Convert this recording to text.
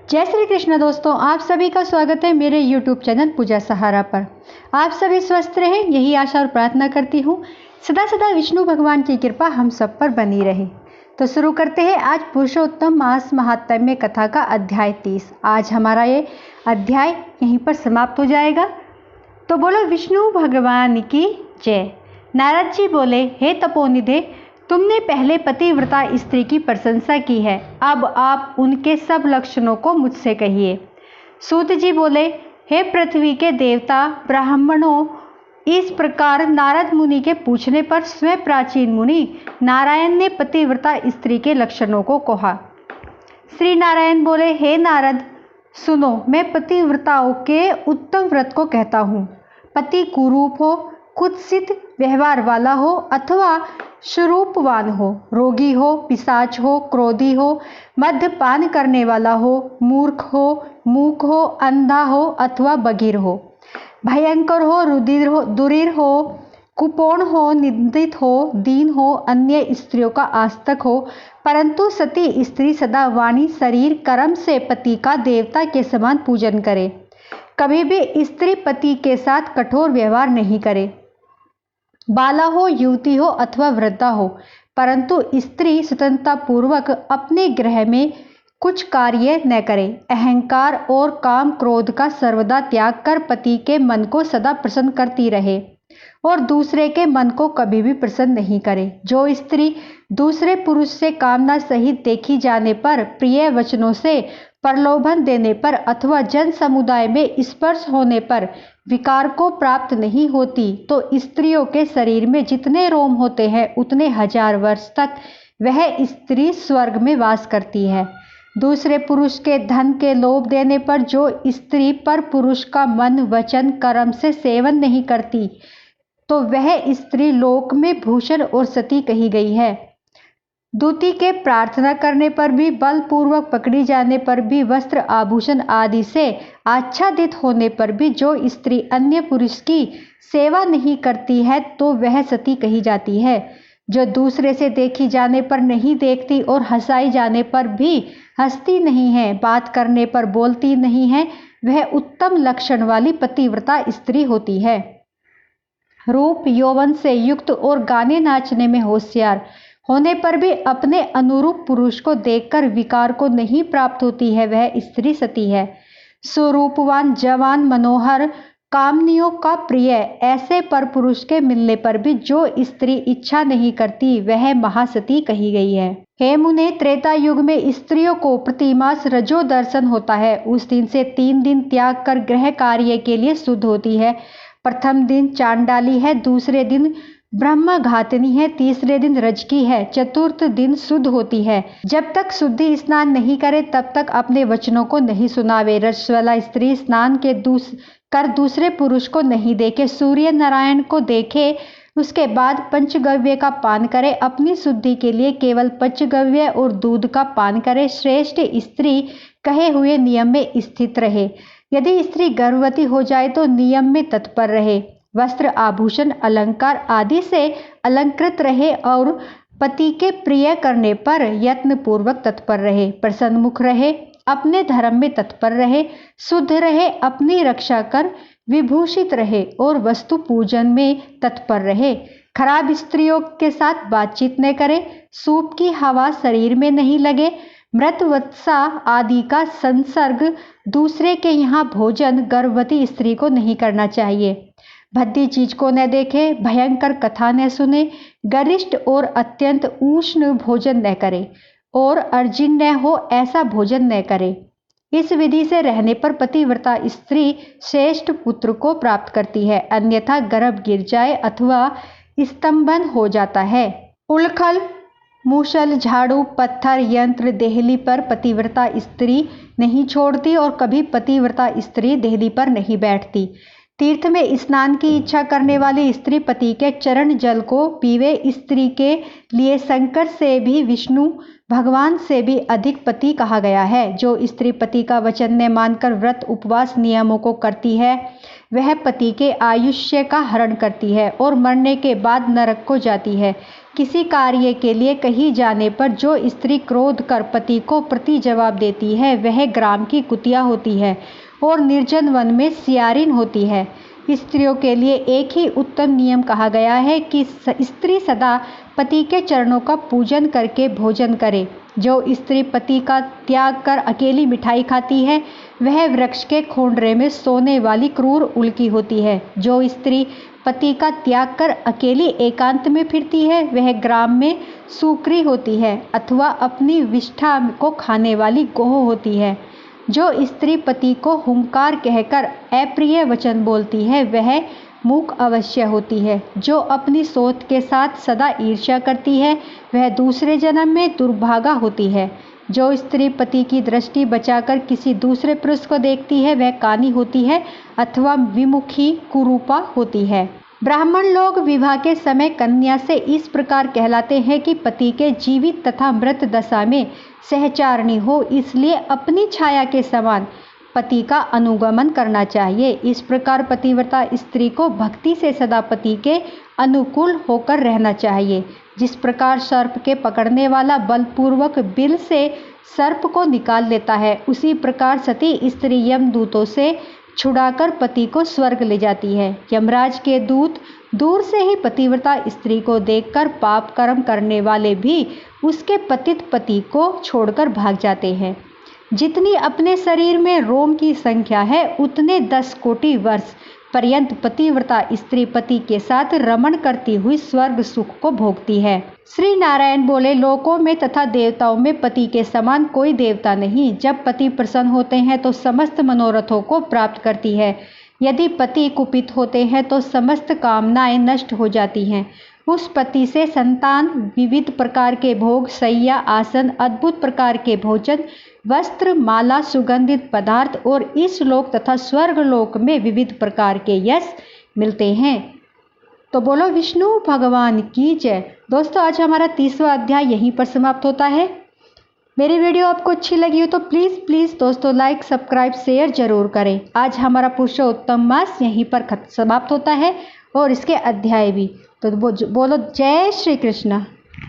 जय श्री कृष्ण दोस्तों, आप सभी का स्वागत है मेरे YouTube चैनल पूजा सहारा पर। आप सभी स्वस्थ रहें, यही आशा और प्रार्थना करती हूँ। सदा सदा विष्णु भगवान की कृपा हम सब पर बनी रहे। तो शुरू करते हैं आज पुरुषोत्तम मास महात्म्य कथा का अध्याय 30। आज हमारा ये अध्याय यहीं पर समाप्त हो जाएगा। तो बोलो विष्णु भगवान की जय। नारद जी बोले, हे तपोनिधे, तुमने पहले पतिव्रता स्त्री की प्रशंसा की है, अब आप उनके सब लक्षणों को मुझसे कहिए। सूत जी बोले, हे पृथ्वी के देवता ब्राह्मणों, इस प्रकार नारद मुनि के पूछने पर स्वयं प्राचीन मुनि नारायण ने पतिव्रता स्त्री के लक्षणों को कहा। श्री नारायण बोले, हे नारद सुनो, मैं पतिव्रताओं के उत्तम व्रत को कहता हूँ। पति कुरूप हो, कुत्सित व्यवहार वाला हो अथवा स्वरूपवान हो, रोगी हो, पिशाच हो, क्रोधी हो, मद्यपान करने वाला हो, मूर्ख हो, मूक हो, अंधा हो अथवा बधिर हो, भयंकर हो, दुरीर हो, कुपोण हो, निंदित हो, दीन हो, अन्य स्त्रियों का आस्तिक हो, परंतु सती स्त्री सदा वाणी शरीर कर्म से पति का देवता के समान पूजन करे। कभी भी स्त्री पति के साथ कठोर व्यवहार नहीं करे। बाला हो, युवती हो अथवा वृद्धा हो, परंतु स्त्री स्वतंत्रता पूर्वक अपने गृह में कुछ कार्य न करे। अहंकार और काम क्रोध का सर्वदा त्याग कर पति के मन को सदा प्रसन्न करती रहे और दूसरे के मन को कभी भी प्रसन्न नहीं करे। जो स्त्री दूसरे पुरुष से कामना सहित देखी जाने पर, प्रिय वचनों से प्रलोभन देने पर अथवा जन समुदाय में स्पर्श होने पर विकार को प्राप्त नहीं होती, तो स्त्रियों के शरीर में जितने रोम होते हैं उतने हजार वर्ष तक वह स्त्री स्वर्ग में वास करती है। दूसरे पुरुष के धन के लोभ देने पर जो स्त्री पर पुरुष का मन वचन कर्म से सेवन नहीं करती, तो वह स्त्री लोक में भूषण और सती कही गई है। दूती के प्रार्थना करने पर भी, बलपूर्वक पकड़ी जाने पर भी, वस्त्र आभूषण आदि से आच्छादित होने पर भी जो स्त्री अन्य पुरुष की सेवा नहीं करती है, तो वह सती कही जाती है। जो दूसरे से देखी जाने पर नहीं देखती और हंसाई जाने पर भी हंसती नहीं है, बात करने पर बोलती नहीं है, वह उत्तम लक्षण वाली पतिव्रता स्त्री होती है। रूप यौवन से युक्त और गाने नाचने में होशियार होने पर भी अपने अनुरूप पुरुष को देखकर विकार को नहीं प्राप्त होती है, वह स्त्री सती है। स्वरूपवान, जवान, मनोहर, कामनियों का प्रिय ऐसे पर पुरुष के मिलने पर भी जो स्त्री इच्छा नहीं करती, वह महासती कही गई है। हे मुने, त्रेता युग में स्त्रियों को प्रतिमास रजो दर्शन होता है। उस दिन से 3 दिन त्याग कर गृह कार्य के लिए शुद्ध होती है। प्रथम दिन चांडाली है, दूसरे दिन ब्रह्मघातिनी है, तीसरे दिन रजकी है, चतुर्थ दिन शुद्ध होती है। जब तक शुद्धि स्नान नहीं करे तब तक अपने वचनों को नहीं सुनावे। रजस्वला स्त्री स्नान के दूसरे पुरुष को नहीं देखे, सूर्य नारायण को देखे, उसके बाद पंचगव्य का पान करे। अपनी शुद्धि के लिए केवल पंचगव्य और दूध का पान करे। श्रेष्ठ स्त्री कहे हुए नियम में स्थित रहे। यदि स्त्री गर्भवती हो जाए तो नियम में तत्पर रहे। वस्त्र आभूषण अलंकार आदि से अलंकृत रहे और पति के प्रिय करने पर यत्न पूर्वक तत्पर रहे। प्रसन्नमुख रहे, अपने धर्म में तत्पर रहे, शुद्ध रहे, अपनी रक्षा कर विभूषित रहे और वस्तु पूजन में तत्पर रहे। खराब स्त्रियों के साथ बातचीत न करे। सूप की हवा शरीर में नहीं लगे। मृत वत्सा आदि का संसर्ग, दूसरे के यहाँ भोजन गर्भवती स्त्री को नहीं करना चाहिए। भद्दी चीज को न देखे, भयंकर कथा न सुने, गरिष्ठ और अत्यंत उष्ण भोजन न करे और अर्जिन न हो ऐसा भोजन न करे। इस विधि से रहने पर पतिव्रता स्त्री श्रेष्ठ पुत्र को प्राप्त करती है, अन्यथा गर्भ गिर जाए अथवा स्तंभन हो जाता है। उलखल, मूसल, झाड़ू, पत्थर, यंत्र देहली पर पतिव्रता स्त्री नहीं छोड़ती और कभी पतिव्रता स्त्री देहली पर नहीं बैठती। तीर्थ में स्नान की इच्छा करने वाली स्त्री पति के चरण जल को पीवे। स्त्री के लिए शंकर से भी, विष्णु भगवान से भी अधिक पति कहा गया है। जो स्त्री पति का वचन न मानकर व्रत उपवास नियमों को करती है, वह पति के आयुष्य का हरण करती है और मरने के बाद नरक को जाती है। किसी कार्य के लिए कहीं जाने पर जो स्त्री क्रोध कर पति को प्रति जवाब देती है वह ग्राम की कुतिया होती है और निर्जन वन में सियारिन होती है। स्त्रियों के लिए एक ही उत्तम नियम कहा गया है कि स्त्री सदा पति के चरणों का पूजन करके भोजन करे। जो स्त्री पति का त्याग कर अकेली मिठाई खाती है वह वृक्ष के खोंडरे में सोने वाली क्रूर उल्की होती है। जो स्त्री पति का त्याग कर अकेली एकांत में फिरती है वह ग्राम में सूकरी होती है अथवा अपनी विष्ठा को खाने वाली गोह होती है। जो स्त्री पति को हुंकार कहकर अप्रिय वचन बोलती है वह मूक अवश्य होती है। जो अपनी सोच के साथ सदा ईर्ष्या करती है वह दूसरे जन्म में दुर्भागा होती है। जो स्त्री पति की दृष्टि बचाकर किसी दूसरे पुरुष को देखती है वह कानी होती है अथवा विमुखी कुरूपा होती है। ब्राह्मण लोग विवाह के समय कन्या से इस प्रकार कहलाते हैं कि पति के जीवित तथा मृत दशा में सहचारिणी हो, इसलिए अपनी छाया के समान पति का अनुगमन करना चाहिए। इस प्रकार पतिव्रता स्त्री को भक्ति से सदा पति के अनुकूल होकर रहना चाहिए। जिस प्रकार सर्प के पकड़ने वाला बलपूर्वक बिल से सर्प को निकाल लेता है उसी प्रकार सती स्त्री यमदूतों से छुड़ाकर पति को स्वर्ग ले जाती है। यमराज के दूत दूर से ही पतिव्रता स्त्री को देखकर पाप कर्म करने वाले भी उसके पतित पति को छोड़कर भाग जाते हैं। जितनी अपने शरीर में रोम की संख्या है उतने 10 कोटि वर्ष पर्यंत पतिव्रता स्त्री पति के साथ रमण करती हुई स्वर्ग सुख को भोगती है। श्री नारायण बोले, लोकों में तथा देवताओं में पति के समान कोई देवता नहीं। जब पति प्रसन्न होते हैं तो समस्त मनोरथों को प्राप्त करती है। यदि पति कुपित होते हैं तो समस्त कामनाएं नष्ट हो जाती हैं। उस पति से संतान, विविध प्रकार के भोग, शैया, आसन, अद्भुत प्रकार के भोजन, वस्त्र, माला, सुगंधित पदार्थ और इस लोक तथा स्वर्ग लोक में विविध प्रकार के यश मिलते हैं। तो बोलो विष्णु भगवान की जय। दोस्तों आज हमारा 30वां अध्याय यहीं पर समाप्त होता है। मेरी वीडियो आपको अच्छी लगी हो तो प्लीज़ दोस्तों लाइक, सब्सक्राइब, शेयर जरूर करें। आज हमारा पुरुषोत्तम मास यहीं पर समाप्त होता है और इसके अध्याय भी। तो बोलो जय श्री कृष्ण।